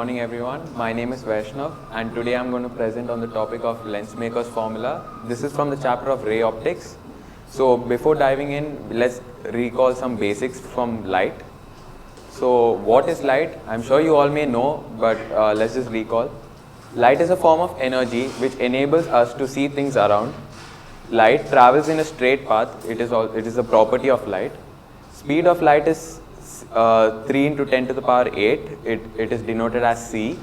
morning everyone. My name is Vaishnav and today I'm going to present on the topic of lens maker's formula. This is from the chapter of ray optics. So before diving in, let's recall some basics from light. So what is light? I'm sure you all may know, but let's just recall. Light is a form of energy which enables us to see things around. Light travels in a straight path. It is a property of light. Speed of light is 3 into 10 to the power 8. It is denoted as c.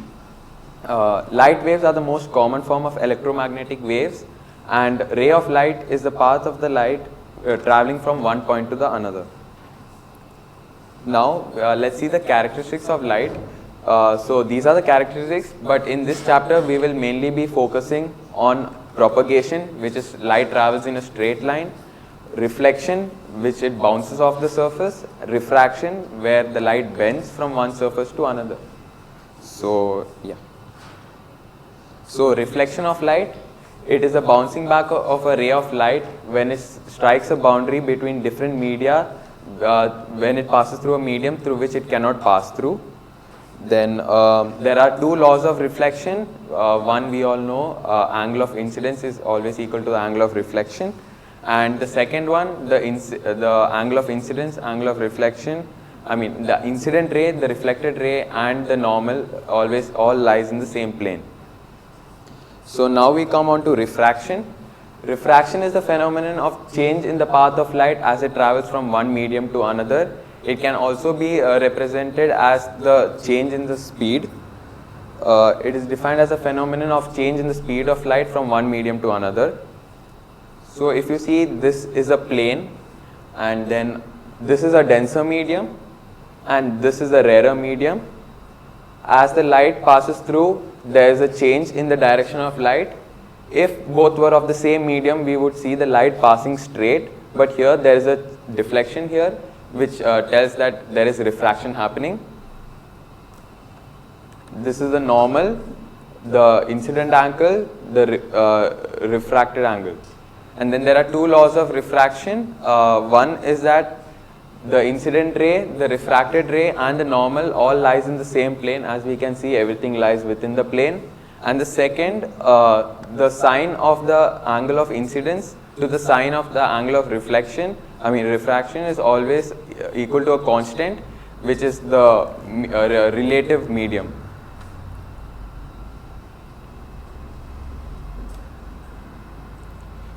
Light waves are the most common form of electromagnetic waves, and ray of light is the path of the light traveling from one point to the another. Now let's see the characteristics of light. So these are the characteristics, but in this chapter we will mainly be focusing on propagation, which is light travels in a straight line; reflection, which it bounces off the surface; refraction, where the light bends from one surface to another. So reflection of light, it is a bouncing back of a ray of light when it strikes a boundary between different media, when it passes through a medium through which it cannot pass through. Then there are two laws of reflection. One we all know, angle of incidence is always equal to the angle of reflection. And the second one, the angle of incidence, angle of reflection, the incident ray, the reflected ray and the normal all lies in the same plane. So now we come on to refraction. Refraction is the phenomenon of change in the path of light as it travels from one medium to another. It can also be represented as the change in the speed. It is defined as a phenomenon of change in the speed of light from one medium to another. So if you see, this is a plane, and then this is a denser medium and this is a rarer medium. As the light passes through, there is a change in the direction of light. If both were of the same medium, we would see the light passing straight, but here there is a deflection here, which tells that there is refraction happening. This is the normal, the incident angle, the refracted angle. And then there are two laws of refraction. One is that the incident ray, the refracted ray and the normal all lies in the same plane. As we can see, everything lies within the plane. And the second, the sign of the angle of incidence to the sign of the angle of refraction is always equal to a constant, which is the relative medium.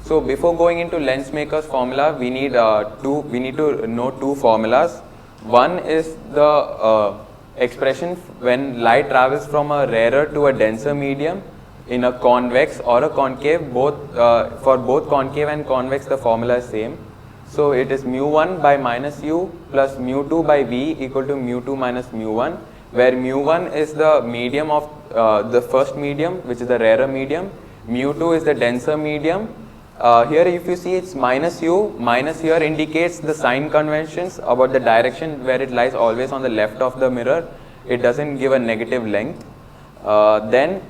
So before going into lens maker's formula, we need to know two formulas. One is the expression when light travels from a rarer to a denser medium in a convex or a concave. For both concave and convex, the formula is same. So it is mu1 by minus u plus mu2 by v equal to mu2 minus mu1, where mu1 is the medium of the first medium, which is the rarer medium. Mu2 is the denser medium. Here if you see, it's minus u. Minus here indicates the sign conventions about the direction, where it lies always on the left of the mirror. It doesn't give a negative length. Then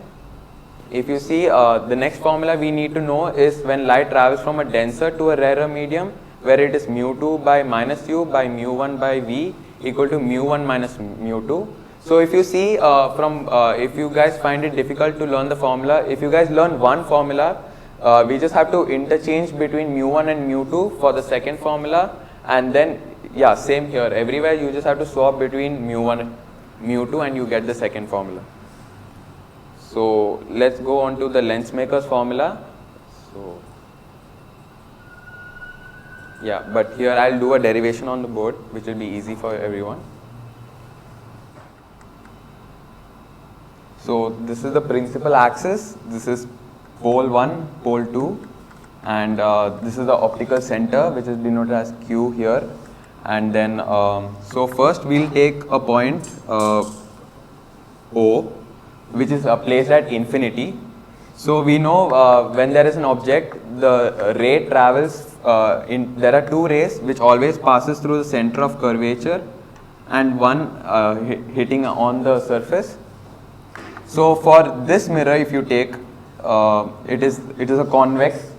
if you see, the next formula we need to know is when light travels from a denser to a rarer medium, where it is mu2 by minus u by mu1 by v equal to mu1 minus mu2. So if you see, if you guys find it difficult to learn the formula, if you guys learn one formula, we just have to interchange between mu1 and mu2 for the second formula, and then same here, everywhere you just have to swap between mu1 and mu2 and you get the second formula. So let's go on to the lens maker's formula. So but here I'll do a derivation on the board, which will be easy for everyone. So this is the principal axis. This is pole 1, pole 2, and this is the optical center, which is denoted as Q here. And then so first we'll take a point O, which is placed at infinity. So we know when there is an object, the ray travels there are two rays which always passes through the center of curvature, and one hitting on the surface. So for this mirror, if you take, it is a convex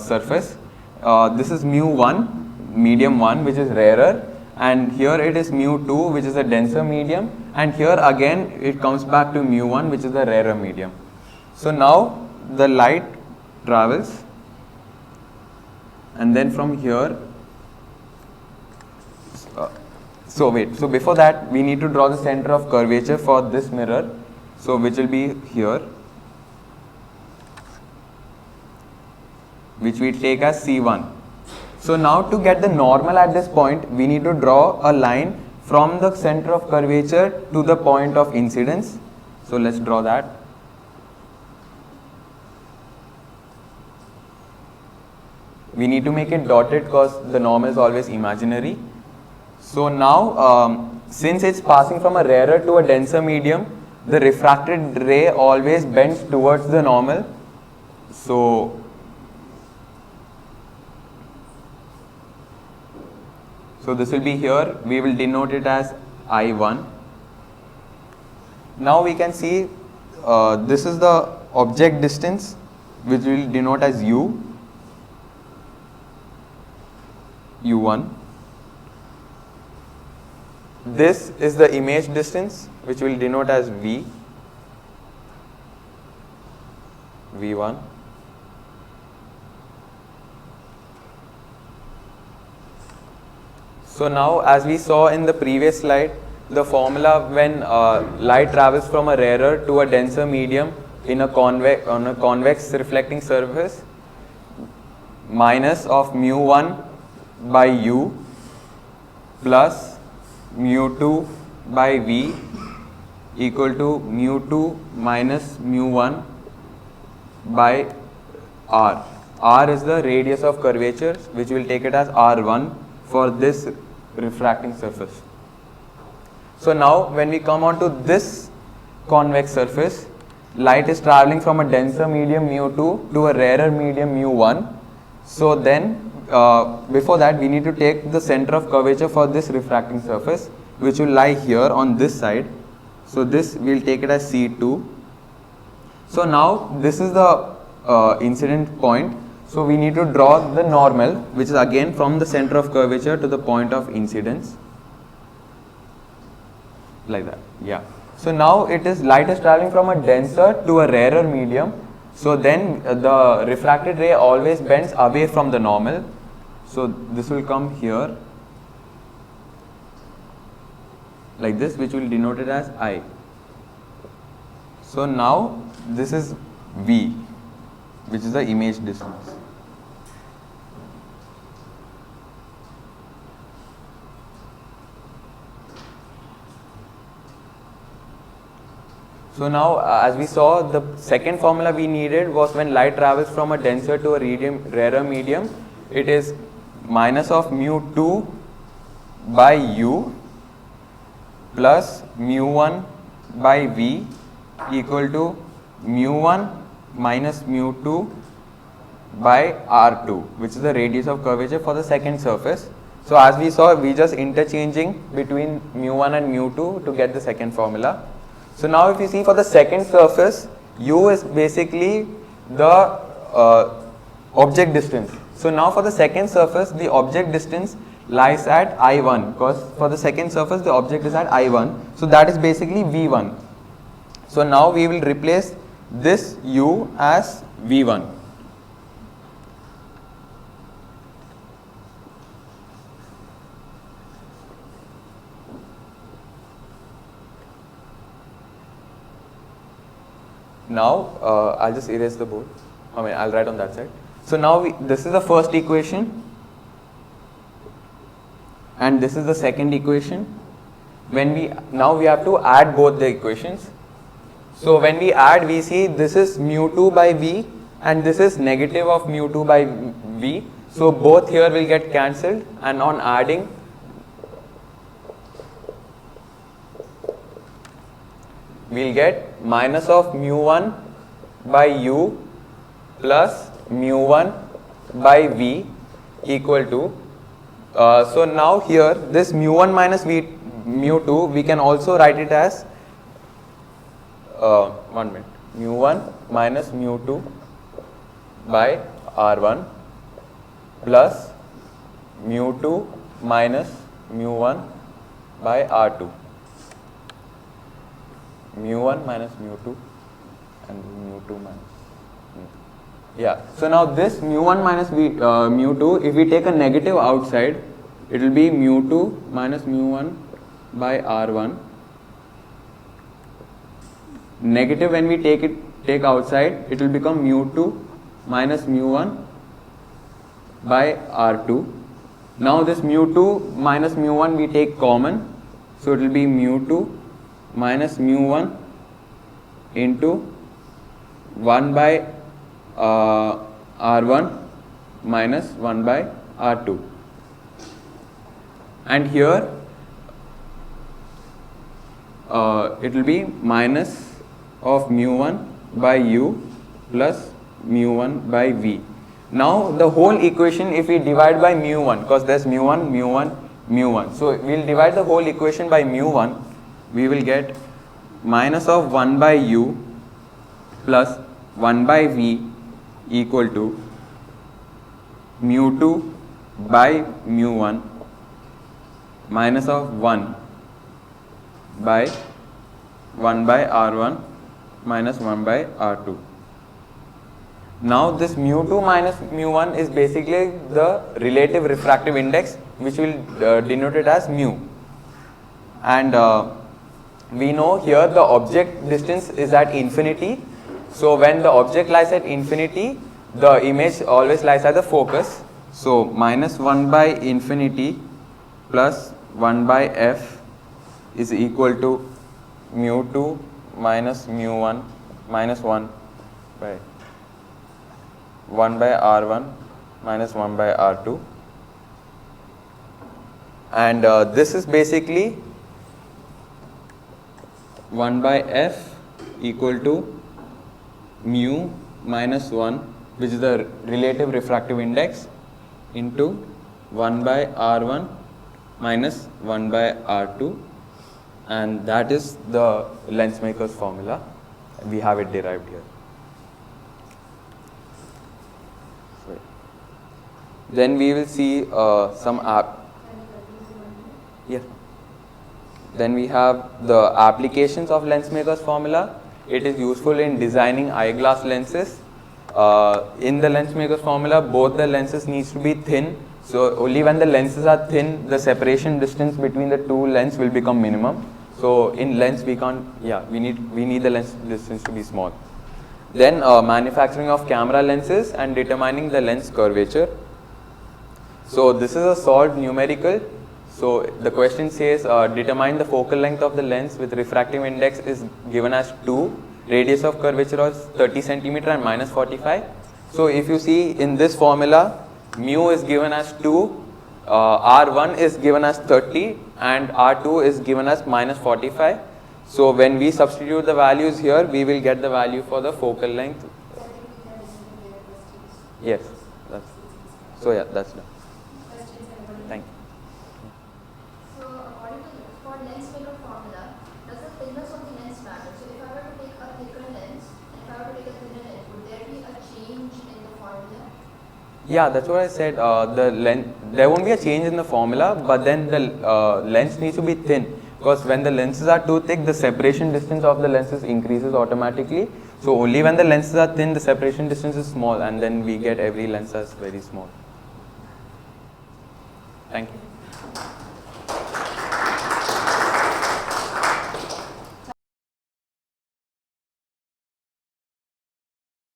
surface. This is mu1, medium 1, which is rarer, and here it is mu2, which is a denser medium, and here again it comes back to mu1, which is the rarer medium. So now the light travels, and then from here, so before that we need to draw the center of curvature for this mirror, so which will be here, which we take as C1. So now to get the normal at this point, we need to draw a line from the center of curvature to the point of incidence. So let's draw that. We need to make it dotted because the normal is always imaginary. So now, since it's passing from a rarer to a denser medium, the refracted ray always bends towards the normal. So this will be here, we will denote it as I1. Now we can see this is the object distance, which we will denote as U1. This is the image distance, which we will denote as V1. So now, as we saw in the previous slide, the formula when light travels from a rarer to a denser medium on a convex reflecting surface, minus of mu1 by U plus mu2 by V equal to mu2 minus mu1 by R. R is the radius of curvature, which we will take it as R1 for this refracting surface. So now when we come on to this convex surface, light is traveling from a denser medium mu2 to a rarer medium mu1. So then before that we need to take the center of curvature for this refracting surface, which will lie here on this side. So this we will take it as C2. So now this is the incident point. So we need to draw the normal, which is again from the center of curvature to the point of incidence, like that. Yeah. So now light is traveling from a denser to a rarer medium. So then the refracted ray always bends away from the normal. So this will come here like this, which will denote it as I. So now this is V, which is the image distance. So now, as we saw, the second formula we needed was when light travels from a denser to a rarer medium, it is minus of mu2 by U plus mu1 by V equal to mu1 minus mu2 by R2, which is the radius of curvature for the second surface. So as we saw, we just interchanging between mu1 and mu2 to get the second formula. So now if you see for the second surface, U is basically the object distance. So now for the second surface, the object distance lies at I1, because for the second surface the object is at I1. So that is basically V1. So now we will replace this U as V1. Now I'll just erase the board. I'll write on that side. So now this is the first equation, and this is the second equation. Now we have to add both the equations. So when we add, we see this is mu2 by V and this is negative of mu2 by V. So both here will get cancelled, and on adding, we'll get minus of mu1 by U plus mu1 by V equal to, so now here this mu1 minus mu2, we can also write it as mu1 minus mu2 by R1 plus mu2 minus mu1 by R2. mu1 minus mu2 and mu2 minus mu. Yeah, so now this mu1 minus mu2, if we take a negative outside, it will be mu2 minus mu1 by r1. Negative when we take outside, it will become mu2 minus mu1 by r2. Now this mu2 minus mu1 we take common, so it will be mu2 minus mu1 into 1 by r1 minus 1 by r2. And here it will be minus of mu1 by u plus mu1 by v. Now the whole equation, if we divide by mu1, because there's mu1, mu1, mu1. So we'll divide the whole equation by mu1. We will get minus of 1 by u plus 1 by v equal to mu2 by mu1 minus of 1 by 1 by r1 minus 1 by r2. Now this mu2 minus mu1 is basically the relative refractive index, which will denote it as mu. And we know here the object distance is at infinity. So when the object lies at infinity, the image always lies at the focus. So minus 1 by infinity plus 1 by f is equal to mu2 minus mu1 minus 1 by 1 by r1 minus 1 by r2. And this is basically 1 by f equal to mu minus 1, which is the relative refractive index, into 1 by r1 minus 1 by r2, and that is the lens maker's formula. We have it derived here. Then we will see some Then we have the applications of lens maker's formula. It is useful in designing eyeglass lenses. In the lens maker's formula, both the lenses needs to be thin. So only when the lenses are thin, the separation distance between the two lenses will become minimum. So in lens we can't. We need the lens distance to be small. Then manufacturing of camera lenses and determining the lens curvature. So this is a solved numerical. So the question says determine the focal length of the lens with refractive index is given as 2, radius of curvature is 30 centimeter and minus 45. So if you see in this formula, mu is given as 2, r1 is given as 30 and r2 is given as minus 45. So when we substitute the values here, we will get the value for the focal length. Yes, that's done. Thank you. So according to for lens maker formula, does the thickness of the lens matter? So if I were to take a thicker lens and if I were to take a thinner lens, would there be a change in the formula? Yeah, that's what I said. There won't be a change in the formula, but then the lens needs to be thin, because when the lenses are too thick, the separation distance of the lenses increases automatically. So only when the lenses are thin, the separation distance is small, and then we get every lens as very small. Thank you.